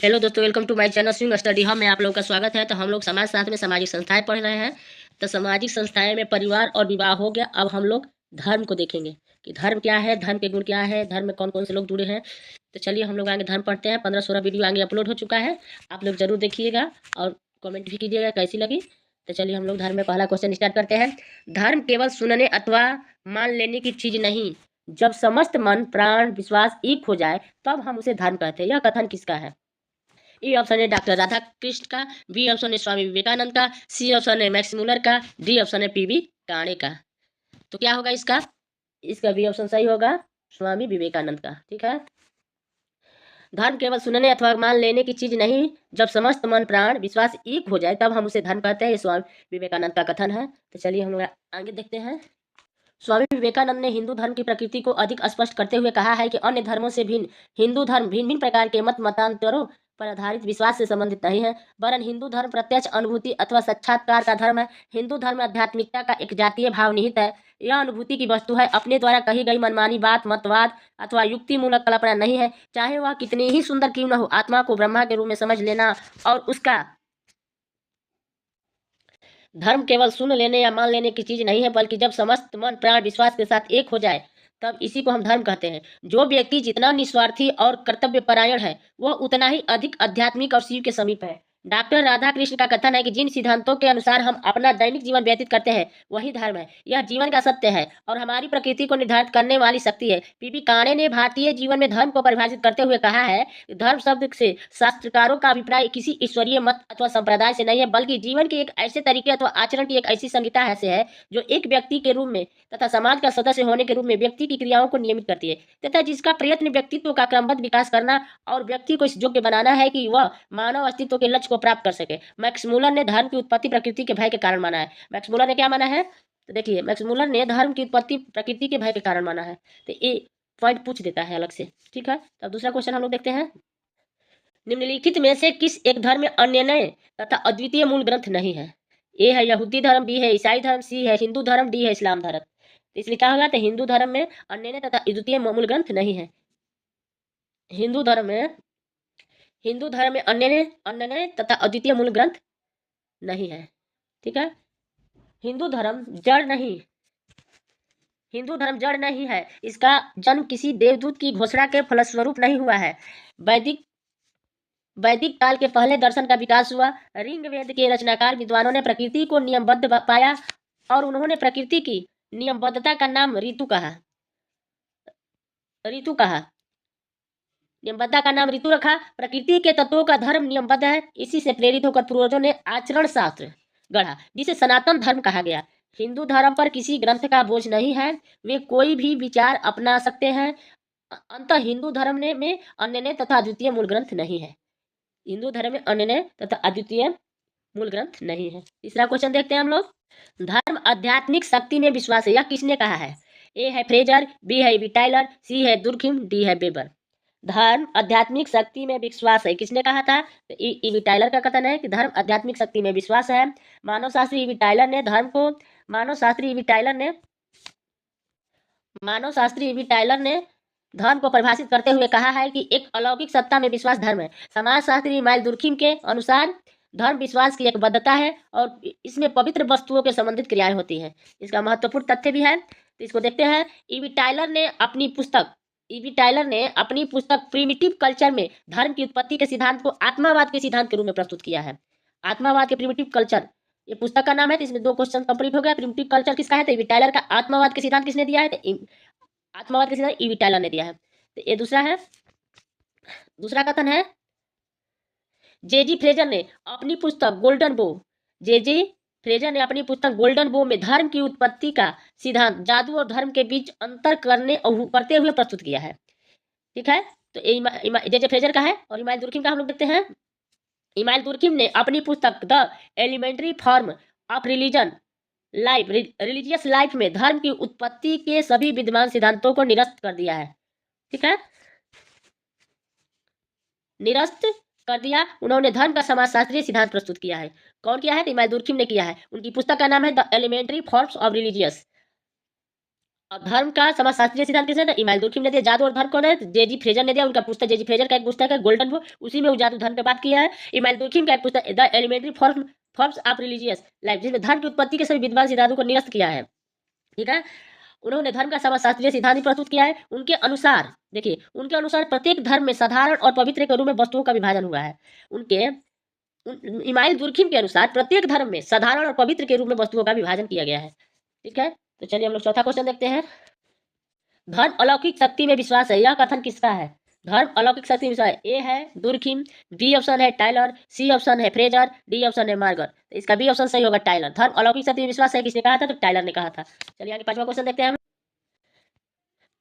Hello दोस्तों, welcome to my channel swing study hub में आप लोगों का स्वागत है। तो हम लोग समाज शास्त्र में सामाजिक संस्थाएं पढ़ रहे हैं। तो सामाजिक संस्थाएं में परिवार और विवाह हो गया। अब हम लोग धर्म को देखेंगे कि धर्म क्या है, धर्म के गुण क्या है, धर्म में कौन कौन से लोग जुड़े हैं। तो चलिए हम लोग आगे धर्म पढ़ते हैं। 15-16 वीडियो आगे अपलोड हो चुका है, आप लोग जरूर देखिएगा और कमेंट भी कीजिएगा कैसी लगी। तो चलिए हम लोग धर्म में पहला क्वेश्चन स्टार्ट करते हैं। धर्म केवल सुनने अथवा मान लेने की चीज नहीं, जब समस्त मन प्राण विश्वास एक हो जाए तब हम उसे धर्म कहते हैं। यह कथन किसका है? ए ऑप्शन है डॉक्टर राधा कृष्ण का, बी ऑप्शन है स्वामी विवेकानंद का, सी ऑप्शन है मैक्स मुलर का, डी ऑप्शन है पीवी टाणे का। तो क्या होगा इसका? इसका बी ऑप्शन सही होगा, स्वामी विवेकानंद का। ठीक है। धर्म केवल सुनने अथवा मान लेने की चीज नहीं, जब समस्त मन प्राण विश्वास एक हो जाए तब हम उसे धर्म कहते हैं। ये स्वामी विवेकानंद का कथन है। तो चलिए हम लोग आगे देखते हैं। स्वामी विवेकानंद ने हिंदू धर्म की प्रकृति को अधिक स्पष्ट करते हुए कहा है कि अन्य धर्मों से भिन्न हिंदू धर्म भिन्न भिन्न प्रकार के मतांतरों पर आधारित विश्वास से संबंधित नहीं है, वरन हिंदू धर्म प्रत्यक्ष अनुभूति अथवा साक्षात्कार का धर्म है। हिंदू धर्म में आध्यात्मिकता का एक जातीय भाव निहित है। यह अनुभूति की वस्तु है, अपने द्वारा कही गई मनमानी बात, मतवाद अथवा युक्ति मूलक कल्पना नहीं है, चाहे वह कितनी ही सुंदर क्यों न हो। आत्मा को ब्रह्मा के रूप में समझ लेना और उसका धर्म केवल सुन लेने या मान लेने की चीज नहीं है, बल्कि जब समस्त मन प्राण विश्वास के साथ एक हो जाए तब इसी को हम धर्म कहते हैं। जो व्यक्ति जितना निस्वार्थी और कर्तव्य परायण है, वह उतना ही अधिक आध्यात्मिक और शिव के समीप है। डॉक्टर राधा कृष्ण का कथन है कि जिन सिद्धांतों के अनुसार हम अपना दैनिक जीवन व्यतीत करते हैं वही धर्म है। यह जीवन का सत्य है और हमारी प्रकृति को निर्धारित करने वाली शक्ति है। पीवी काणे ने भारतीय जीवन में धर्म को परिभाषित करते हुए कहा है, धर्म शब्द से शास्त्रकारों का अभिप्राय किसी ईश्वरीय मत अथवा संप्रदाय से नहीं है, बल्कि जीवन के एक ऐसे तरीके अथवा आचरण की एक ऐसी संहिता से है जो एक व्यक्ति के रूप में तथा समाज का सदस्य होने के रूप में व्यक्ति की क्रियाओं को नियमित करती है, तथा जिसका प्रयत्न व्यक्तित्व का क्रमबद्ध विकास करना और व्यक्ति को इस योग्य बनाना है कि वह मानव अस्तित्व के लक्ष्य को प्राप्त कर सके। मैक्स मुलर ने धर्म की उत्पत्ति प्रकृति के भय के कारण माना है। मैक्स मुलर ने क्या माना है? तो देखिए, मैक्स मुलर ने धर्म की उत्पत्ति प्रकृति के भय के कारण माना है। तो ये पॉइंट पूछ देता है अलग से। ठीक है। तब दूसरा क्वेश्चन हम लोग देखते हैं। निम्नलिखित में से किस एक धर्म में अन्य तथा अद्वितीय मूल ग्रंथ नहीं है? ए है यहूदी धर्म, बी है ईसाई धर्म, सी है हिंदू धर्म, डी है इस्लाम धर्म। तो इसलिए क्या होगा? तो हिंदू धर्म में अन्य तथा अद्वितीय मूल ग्रंथ नहीं है। हिंदू धर्म में अन्य तथा अद्वितीय मूल ग्रंथ नहीं है। ठीक है। हिंदू धर्म जड़ नहीं है। इसका जन्म किसी देवदूत की घोषणा के फलस्वरूप नहीं हुआ है। वैदिक काल के पहले दर्शन का विकास हुआ। ऋग्वेद के रचनाकार विद्वानों ने प्रकृति को नियमबद्ध पाया और उन्होंने प्रकृति की नियमबद्धता का नाम ऋतु कहा। नियमबद्धता का नाम ऋतु रखा। प्रकृति के तत्वों का धर्म नियमबद्ध है। इसी से प्रेरित होकर पूर्वजों ने आचरण शास्त्र गढ़ा, जिसे सनातन धर्म कहा गया। हिंदू धर्म पर किसी ग्रंथ का बोझ नहीं है, वे कोई भी विचार अपना सकते हैं। अंततः हिंदू धर्म में अन्य तथा अद्वितीय मूल ग्रंथ नहीं है। हिंदू धर्म में अन्य तथा अद्वितीय मूल ग्रंथ नहीं है। तीसरा क्वेश्चन देखते हैं हम लोग। धर्म आध्यात्मिक शक्ति में विश्वास है, यह किसने कहा है? ए है फ्रेजर, बी है ईवी टाइलर, सी है दुर्खिम, डी है बेबर। धर्म आध्यात्मिक शक्ति में विश्वास है, किसने कहा था? तो ईवी टाइलर का कथन है कि धर्म आध्यात्मिक शक्ति में विश्वास है। मानवशास्त्री ईवी टाइलर ने धर्म को परिभाषित करते हुए कहा है कि एक अलौकिक सत्ता में विश्वास धर्म है। समाजशास्त्री इमाइल दुर्खिम के अनुसार धर्म विश्वास की एक बद्धता है और इसमें पवित्र वस्तुओं के संबंधित क्रियाएं होती हैं। इसका महत्वपूर्ण तथ्य भी है, तो इसको देखते हैं। ईवी टाइलर ने अपनी पुस्तक प्रिमिटिव कल्चर में धर्म की उत्पत्ति के सिद्धांत को आत्मावाद के सिद्धांत के रूप में प्रस्तुत किया है। आत्मावाद के प्रिमिटिव कल्चर, ये पुस्तक का नाम है। तो इसमें 2 क्वेश्चन कंप्लीट हो गया। प्रिमिटिव कल्चर किसका है? तो ईवी टाइलर का। आत्मावाद के सिद्धांत किसने दिया है? तो आत्मावाद के सिद्धांत ईवी टाइलर ने दिया है। तो ये दूसरा कथन है। जेजी फ्रेजर ने अपनी पुस्तक गोल्डन बो में धर्म की उत्पत्ति का सिद्धांत जादू और धर्म के बीच अंतर करते हुए प्रस्तुत किया है। ठीक है। तो जेजे फ्रेजर का है। और इमाइल दुर्खिम का हम लोग देखते हैं। इमाइल दुर्खिम ने अपनी पुस्तक the elementary form of religious life में धर्म की उत्पत्ति के सभी विद्यमान सिद्धांतों को निरस्त कर दिया है। ठीक है, निरस्त कर दिया। उन्होंने धर्म का समाजशास्त्रीय सिद्धांत प्रस्तुत किया है। कौन किया है? तो इमाम दुर्खिम ने किया है। उनकी पुस्तक का नाम है the elementary forms of religious और धर्म का समाजशास्त्रीय सिद्धांत किसने दिया? इमाइल दुर्खिम ने दिया। जादू और धर्म कौन है? जेजी फ्रेजर ने दिया। उनका पुस्तक जेजी फ्रेजर का एक पुस्तक है गोल्डन बुक, उसी में वो जादू धर्म पे बात किया है। इमाइल दुर्खिम का एक पुस्तक the elementary forms of religious life, जिसमें धर्म की उत्पत्ति के सभी विद्वान सिद्धांतों को निरस्त किया है। ठीक है, उन्होंने धर्म का समाजशास्त्रीय सिद्धांत प्रस्तुत किया है। उनके अनुसार देखिए, उनके अनुसार प्रत्येक धर्म में साधारण और पवित्र के रूप में वस्तुओं का विभाजन हुआ है। उनके इमाइल दुर्खिम के अनुसार प्रत्येक धर्म में साधारण और पवित्र के रूप में वस्तुओं का विभाजन किया गया है। ठीक है, तो चलिए हम लोग चौथा क्वेश्चन देखते हैं। धर्म अलौकिक शक्ति में विश्वास है, यह कथन किसका है? धर्म अलौकिक शक्ति में विश्वास है। ए है दुर्खिम, बी ऑप्शन है टाइलर, सी ऑप्शन है फ्रेजर, डी ऑप्शन है मार्गर। तो इसका बी ऑप्शन सही होगा, टाइलर। धर्म अलौकिक शक्ति में विश्वास है किसने कहा था? तो टाइलर ने कहा था। चलिए आगे पांचवा क्वेश्चन देखते हैं हम।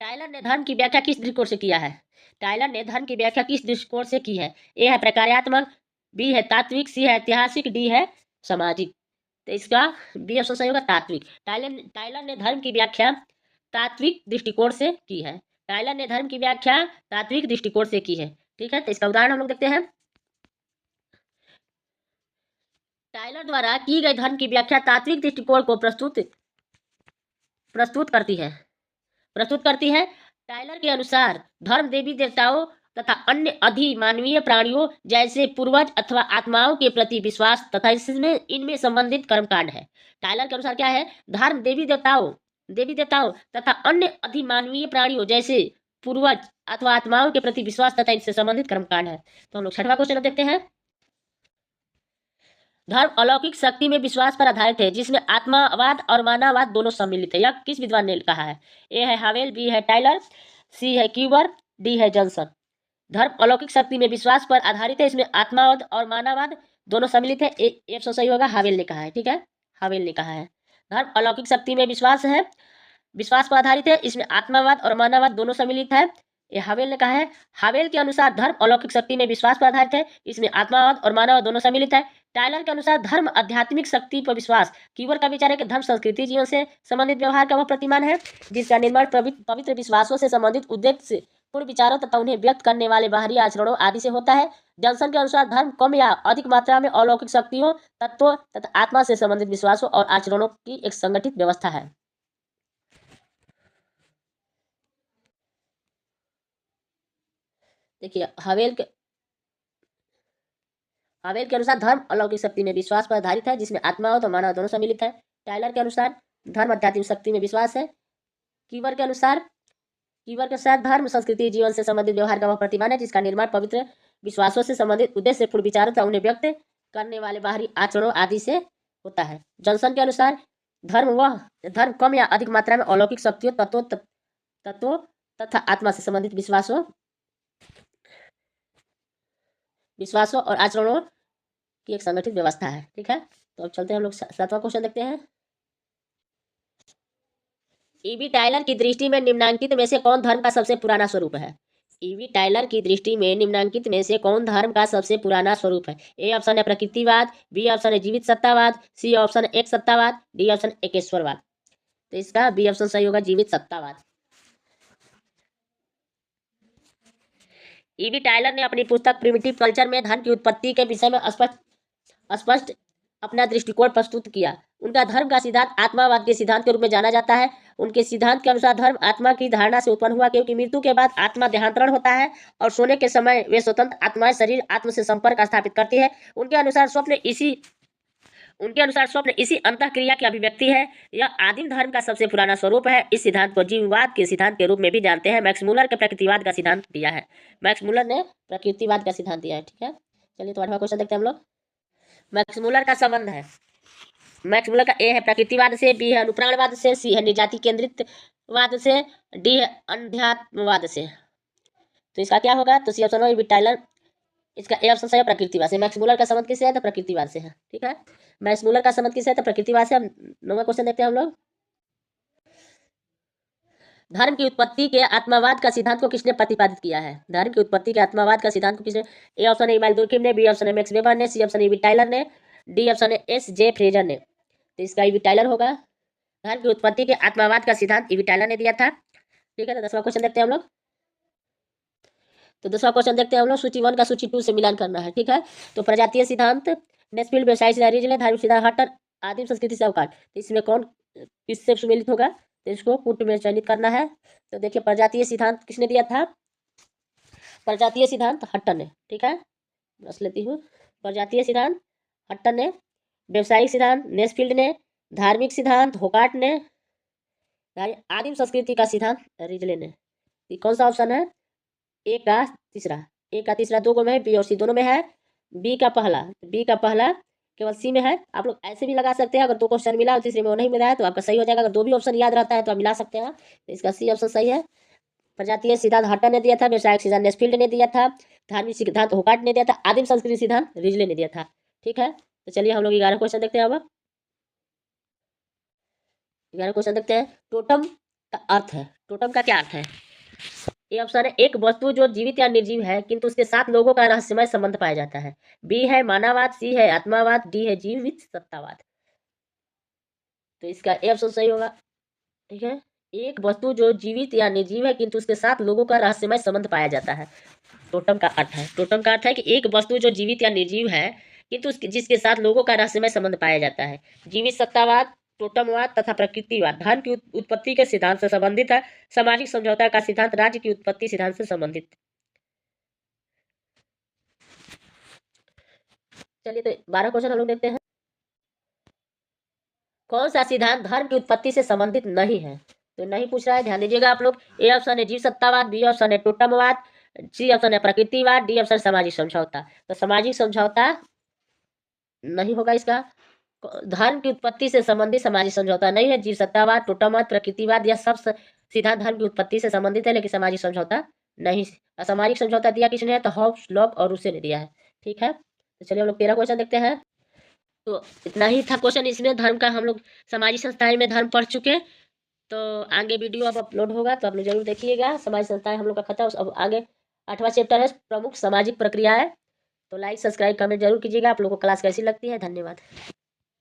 टाइलर ने धर्म की व्याख्या किस दृष्टिकोण से किया है? टाइलर ने धर्म की व्याख्या किस दृष्टिकोण से की है? ए है प्रकार्यात्मक, बी है तात्विक, सी है ऐतिहासिक, डी है सामाजिक। तो इसका बी ऑप्शन सही होगा, तात्विक। टाइलर ने धर्म की व्याख्या तात्विक दृष्टिकोण से की है। टाइलर ने धर्म की व्याख्या तात्विक दृष्टिकोण से की है। ठीक है, तो इसका उदाहरण हम लोग देखते हैं। टाइलर द्वारा की गई धर्म की व्याख्या तात्विक दृष्टिकोण को प्रस्तुत करती है। टाइलर के अनुसार धर्म देवी देवताओं तथा अन्य अधिमानवीय प्राणियों जैसे पूर्वज अथवा आत्माओं के प्रति विश्वास तथा इनमें संबंधित कर्मकांड है। टाइलर के अनुसार क्या है? धर्म देवी देवताओं तथा अन्य अधिमानवीय प्राणियों जैसे पूर्वज अथवा आत्माओं के प्रति विश्वास तथा इनसे संबंधित कर्मकांड है। तो हम लोग छठवां क्वेश्चन देखते हैं। धर्म अलौकिक शक्ति में विश्वास पर आधारित है, जिसमें आत्मावाद और मानववाद दोनों सम्मिलित है। यह किस विद्वान ने कहा है? ए है हावेल, बी है टाइलर, सी है क्यूबर, डी है जॉनसन। धर्म अलौकिक शक्ति में विश्वास पर आधारित है, इसमें आत्मावाद और मानववाद दोनों सम्मिलित है। एक सही होगा, हावेल ने कहा है। ठीक है, हावेल ने कहा है। धर्म अलौकिक शक्ति में विश्वास पर आधारित है, इसमें आत्मावाद और मानववाद दोनों सम्मिलित है। ये हावेल ने कहा है। हावेल के अनुसार धर्म अलौकिक शक्ति में विश्वास पर आधारित है, इसमें आत्मावाद और मानववाद दोनों सम्मिलित है। टाइलर के अनुसार धर्म आध्यात्मिक शक्ति पर विश्वास। कीवर का विचार है कि धर्म संस्कृति जीवन से संबंधित व्यवहार का वह प्रतिमान है जिसका निर्माण पवित्र विश्वासों से संबंधित उद्देश्य पूर्ण विचारों तथा उन्हें व्यक्त करने वाले बाहरी आचरणों आदि से होता है। जॉनसन के अनुसार धर्म कम या अधिक मात्रा में अलौकिक शक्तियों, तत्वों तथा आत्मा से संबंधित विश्वासों और आचरणों की एक संगठित व्यवस्था है। देखिए, हावेल के अनुसार धर्म अलौकिक शक्ति में विश्वास पर आधारित है, जिसमें आत्मावाद और मानव दोनों सम्मिलित है। टाइलर के अनुसार धर्म आध्यात्मिक शक्ति में विश्वास है। कीवर के अनुसार धर्म संस्कृति जीवन से संबंधित व्यवहार का वह प्रतिमान है जिसका निर्माण पवित्र विश्वासों से संबंधित उद्देश्य पूर्ण विचारों तथा उन्हें व्यक्त करने वाले बाहरी आचरणों आदि से होता है। जॉनसन के अनुसार धर्म कम या अधिक मात्रा में अलौकिक शक्तियों, तत्वों तथा आत्मा से संबंधित विश्वासों और आचरणों की एक संगठित व्यवस्था है। ठीक है, तो अब चलते हैं हम लोग सातवां क्वेश्चन देखते हैं। ईवी टाइलर की दृष्टि में निम्नांकित में से कौन धर्म का सबसे पुराना स्वरूप है? ईवी टाइलर की दृष्टि में निम्नांकित में से कौन धर्म का सबसे पुराना स्वरूप है? ए ऑप्शन है प्रकृतिवाद, बी ऑप्शन है जीवित सत्तावाद, सी ऑप्शन एक सत्तावाद, डी ऑप्शन एकेश्वरवाद। तो इसका बी ऑप्शन सही होगा, जीवित सत्तावाद। ईवी टाइलर ने अपनी पुस्तक प्रिमिटिव कल्चर में धर्म की उत्पत्ति के विषय में स्पष्ट अपना दृष्टिकोण प्रस्तुत किया। उनका धर्म का सिद्धांत आत्मावाद के सिद्धांत के रूप में जाना जाता है। उनके सिद्धांत के अनुसार धर्म आत्मा की धारणा से उत्पन्न हुआ, क्योंकि मृत्यु के बाद आत्मा देहांतरण होता है और सोने के समय वे स्वतंत्र आत्माएं शरीर आत्म से संपर्क स्थापित करती है। उनके अनुसार स्वप्न इसी अंतःक्रिया की अभिव्यक्ति है। यह आदिम धर्म का सबसे पुराना स्वरूप है। इस सिद्धांत को जीववाद के सिद्धांत के रूप में भी जानते हैं। मैक्स मुलर के प्रकृतिवाद का सिद्धांत दिया है। मैक्स मुलर ने प्रकृतिवाद का सिद्धांत दिया है। ठीक है, चलिए तो 8वां क्वेश्चन देखते हैं हम लोग। मैक्स मुलर का संबंध है। मैक्स मुलर का ए है प्रकृतिवाद से, बी है अनुप्राणवाद से, सी है निजाति केंद्रितवाद से, डी है अध्यात्मवाद से। तो इसका क्या होगा? तो सी ऑप्शन होगा टाइलर। इसका ए ऑप्शन सही है, प्रकृतिवाद से। मैक्स मुलर का संबंध किससे है? तो प्रकृतिवाद से है। ठीक है, मैक्स मुलर का संबंध किससे है? तो प्रकृतिवाद से। 9वां क्वेश्चन देखते हैं हम लोग। धर्म की उत्पत्ति के आत्मावाद का सिद्धांत को किसने प्रतिपादित किया है? धर्म की उत्पत्ति के आत्मावाद का सिद्धांत को किसने? ए ऑप्शन है इमाइल दुर्खिम ने, बी ऑप्शन है मैक्स वेबर ने, सी ऑप्शन है ईवी टाइलर ने, डी ऑप्शन है एस जे फ्रेजर ने। तो इसका ईवी टाइलर होगा। धर्म की उत्पत्ति के आत्मावाद का सिद्धांत ईवी टाइलर ने दिया था। ठीक है, तो 10वां क्वेश्चन देखते हैं हम लोग। तो 10वां क्वेश्चन देखते हैं हम लोग। सूची 1 का सूची 2 से मिलान करना है। ठीक है, तो प्रजातीय सिद्धांत, नेस्फील्ड व्यवसाय सिद्धांत, धर्म सिद्धांत, हटर, आदिम संस्कृति से अवकाश। तो इसमें कौन किससे सुमेलित होगा? तो इसको पुट में चयनित करना है। तो देखिए प्रजातीय सिद्धांत किसने दिया था? प्रजातीय सिद्धांत हट्टन ने, ठीक है, बस लेती हूँ। प्रजातीय सिद्धांत हट्टन ने, व्यवसायिक सिद्धांत नेस्फील्ड ने, धार्मिक सिद्धांत होकार्ट ने, आदिम संस्कृति का सिद्धांत रिजले ने। ये कौन सा ऑप्शन है? ए का तीसरा, ए का तीसरा दो में है, बी और सी दोनों में है। बी का पहला केवल सी में है। आप लोग ऐसे भी लगा सकते हैं, अगर दो क्वेश्चन मिला और तीसरे में वो नहीं मिला है तो आपका सही हो जाएगा। अगर दो भी ऑप्शन याद रहता है तो आप मिला सकते हैं, तो इसका सी ऑप्शन सही है। प्रजातीय सिद्धांत हट्टन ने दिया था, व्यवसायिक सिद्धांत नेस्फील्ड ने दिया था, धार्मिक सिद्धांत होकार्ट ने दिया था, आदिम संस्कृति सिद्धांत रिजले ने दिया था, ठीक है। तो चलिए हम लोग 11 क्वेश्चन देखते हैं। अब 11 क्वेश्चन देखते हैं। टोटम का अर्थ है, टोटम का क्या अर्थ है? ये ऑप्शन है, एक वस्तु जो जीवित या निर्जीव है किंतु उसके साथ लोगों का रहस्यमय संबंध पाया जाता है। बी है मानववाद, सी है आत्मावाद, डी है जीवित सत्तावाद। तो इसका ए ऑप्शन सही होगा, ठीक है। एक वस्तु जो जीवित या निर्जीव है किंतु उसके साथ लोगों का रहस्यमय संबंध पाया जाता है, टोटम का अर्थ है। टोटम का अर्थ है कि एक वस्तु जो जीवित या निर्जीव है किंतु जिसके साथ लोगों का रहस्यमय संबंध पाया जाता है। जीवित सत्तावाद, टोटमवाद तथा प्रकृतिवाद धन की उत्पत्ति के सिद्धांत से संबंधित है। सामाजिक समझौता का सिद्धांत राज्य की उत्पत्ति सिद्धांत से संबंधित। चलिए तो 12 क्वेश्चन हम लोग देखते हैं। कौन सा सिद्धांत धर्म की उत्पत्ति से संबंधित नहीं है? तो नहीं पूछ रहा है, ध्यान दीजिएगा आप लोग। ए ऑप्शन है जीव सत्तावाद, बी ऑप्शन है टोटमवाद, सी ऑप्शन है प्रकृतिवाद, डी ऑप्शन सामाजिक समझौता। तो सामाजिक समझौता नहीं होगा इसका। धर्म की उत्पत्ति से संबंधित सामाजिक समझौता नहीं है। जीव सत्तावाद, टोटमवाद, प्रकृतिवाद यह सब सिद्धांत धर्म की उत्पत्ति से संबंधित है, लेकिन सामाजिक समझौता नहीं। सामाजिक समझौता दिया किसने है? तो हॉब्स, लॉक और रूसे ने दिया है, ठीक है। तो चलिए हम लोग 13 क्वेश्चन देखते हैं। तो इतना ही था क्वेश्चन इसमें धर्म का। हम लोग सामाजिक संस्थाएं में धर्म पढ़ चुके। तो आगे वीडियो अब अपलोड होगा तो आप लोग जरूर देखिएगा। सामाजिक संस्थाएं हम लोग का खत्म, अब आगे 8वां चैप्टर है प्रमुख सामाजिक प्रक्रियाएं। तो लाइक सब्सक्राइब कमेंट जरूर कीजिएगा। आप लोगों को क्लास कैसी लगती है? धन्यवाद।